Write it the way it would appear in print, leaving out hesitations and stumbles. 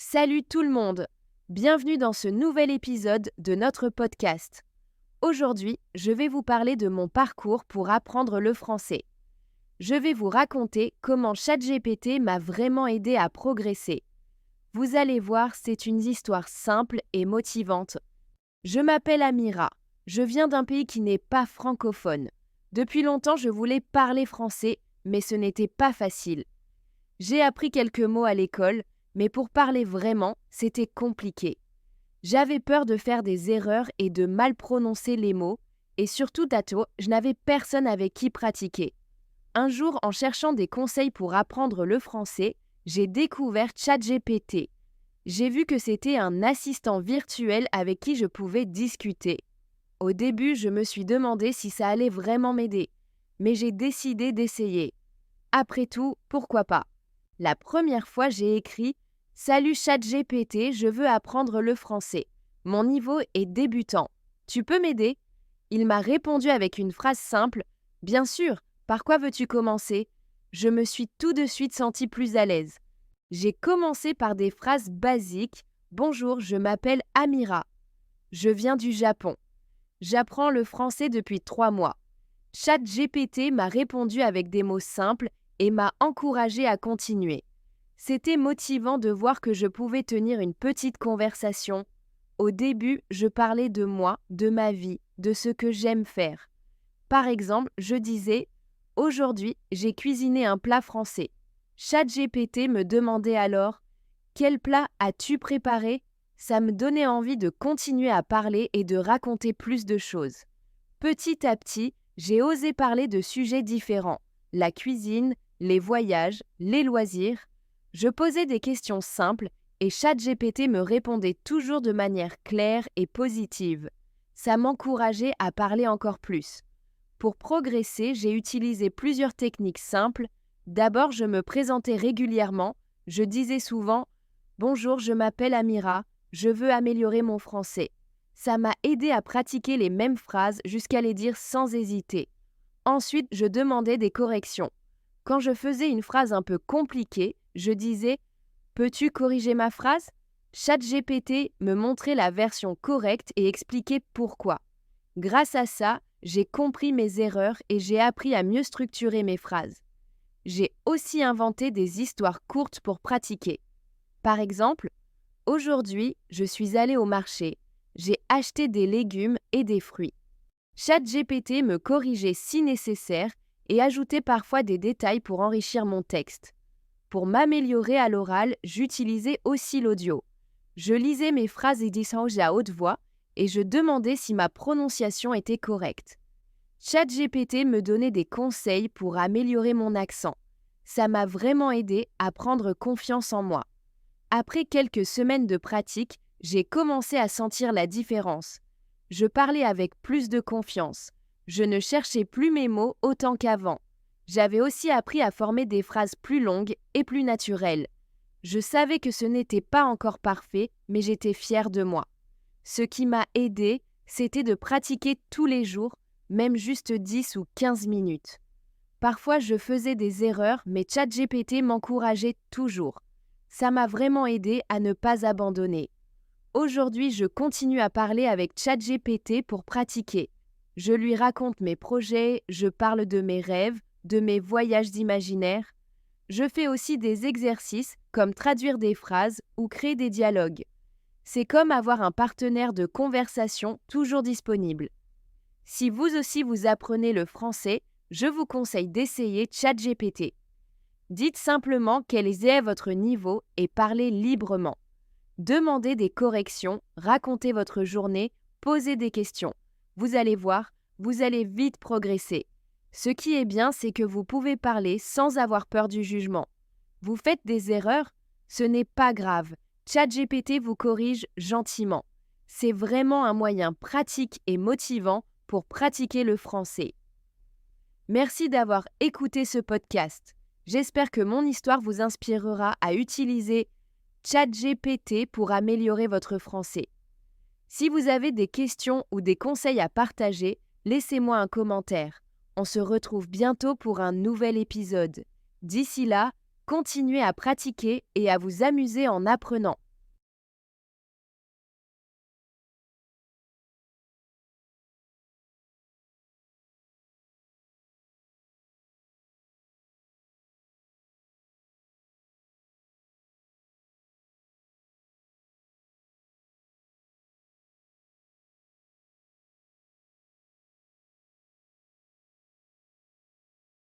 Salut tout le monde! Bienvenue dans ce nouvel épisode de notre podcast. Aujourd'hui, je vais vous parler de mon parcours pour apprendre le français. Je vais vous raconter comment ChatGPT m'a vraiment aidé à progresser. Vous allez voir, c'est une histoire simple et motivante. Je m'appelle Amira. Je viens d'un pays qui n'est pas francophone. Depuis longtemps, je voulais parler français, mais ce n'était pas facile. J'ai appris quelques mots à l'école, mais pour parler vraiment, c'était compliqué. J'avais peur de faire des erreurs et de mal prononcer les mots, et surtout je n'avais personne avec qui pratiquer. Un jour, en cherchant des conseils pour apprendre le français, j'ai découvert ChatGPT. J'ai vu que c'était un assistant virtuel avec qui je pouvais discuter. Au début, je me suis demandé si ça allait vraiment m'aider, mais j'ai décidé d'essayer. Après tout, pourquoi pas? La première fois, j'ai écrit « Salut ChatGPT, je veux apprendre le français. Mon niveau est débutant. Tu peux m'aider ?» Il m'a répondu avec une phrase simple « Bien sûr, par quoi veux-tu commencer ?» Je me suis tout de suite sentie plus à l'aise. J'ai commencé par des phrases basiques « Bonjour, je m'appelle Amira. Je viens du Japon. J'apprends le français depuis 3 mois. » ChatGPT m'a répondu avec des mots simples et m'a encouragé à continuer. C'était motivant de voir que je pouvais tenir une petite conversation. Au début, je parlais de moi, de ma vie, de ce que j'aime faire. Par exemple, je disais « Aujourd'hui, j'ai cuisiné un plat français. » ChatGPT me demandait alors « Quel plat as-tu préparé ?» Ça me donnait envie de continuer à parler et de raconter plus de choses. Petit à petit, j'ai osé parler de sujets différents. La cuisine, les voyages, les loisirs. Je posais des questions simples et ChatGPT me répondait toujours de manière claire et positive. Ça m'encourageait à parler encore plus. Pour progresser, j'ai utilisé plusieurs techniques simples. D'abord, je me présentais régulièrement. Je disais souvent « Bonjour, je m'appelle Amira, je veux améliorer mon français. » Ça m'a aidé à pratiquer les mêmes phrases jusqu'à les dire sans hésiter. Ensuite, je demandais des corrections. Quand je faisais une phrase un peu compliquée, je disais « Peux-tu corriger ma phrase ?» ChatGPT me montrait la version correcte et expliquait pourquoi. Grâce à ça, j'ai compris mes erreurs et j'ai appris à mieux structurer mes phrases. J'ai aussi inventé des histoires courtes pour pratiquer. Par exemple, « Aujourd'hui, je suis allée au marché. J'ai acheté des légumes et des fruits. » ChatGPT me corrigeait si nécessaire et ajoutait parfois des détails pour enrichir mon texte. Pour m'améliorer à l'oral, j'utilisais aussi l'audio. Je lisais mes phrases et dialogues à haute voix et je demandais si ma prononciation était correcte. ChatGPT me donnait des conseils pour améliorer mon accent. Ça m'a vraiment aidé à prendre confiance en moi. Après quelques semaines de pratique, j'ai commencé à sentir la différence. Je parlais avec plus de confiance. Je ne cherchais plus mes mots autant qu'avant. J'avais aussi appris à former des phrases plus longues et plus naturelles. Je savais que ce n'était pas encore parfait, mais j'étais fière de moi. Ce qui m'a aidée, c'était de pratiquer tous les jours, même juste 10 ou 15 minutes. Parfois, je faisais des erreurs, mais ChatGPT m'encourageait toujours. Ça m'a vraiment aidée à ne pas abandonner. Aujourd'hui, je continue à parler avec ChatGPT pour pratiquer. Je lui raconte mes projets, je parle de mes rêves, de mes voyages imaginaires. Je fais aussi des exercices comme traduire des phrases ou créer des dialogues. C'est comme avoir un partenaire de conversation toujours disponible. Si vous aussi vous apprenez le français, je vous conseille d'essayer ChatGPT. Dites simplement quel est votre niveau et parlez librement. Demandez des corrections, racontez votre journée, posez des questions. Vous allez voir, vous allez vite progresser. Ce qui est bien, c'est que vous pouvez parler sans avoir peur du jugement. Vous faites des erreurs? Ce n'est pas grave. ChatGPT vous corrige gentiment. C'est vraiment un moyen pratique et motivant pour pratiquer le français. Merci d'avoir écouté ce podcast. J'espère que mon histoire vous inspirera à utiliser ChatGPT pour améliorer votre français. Si vous avez des questions ou des conseils à partager, laissez-moi un commentaire. On se retrouve bientôt pour un nouvel épisode. D'ici là, continuez à pratiquer et à vous amuser en apprenant.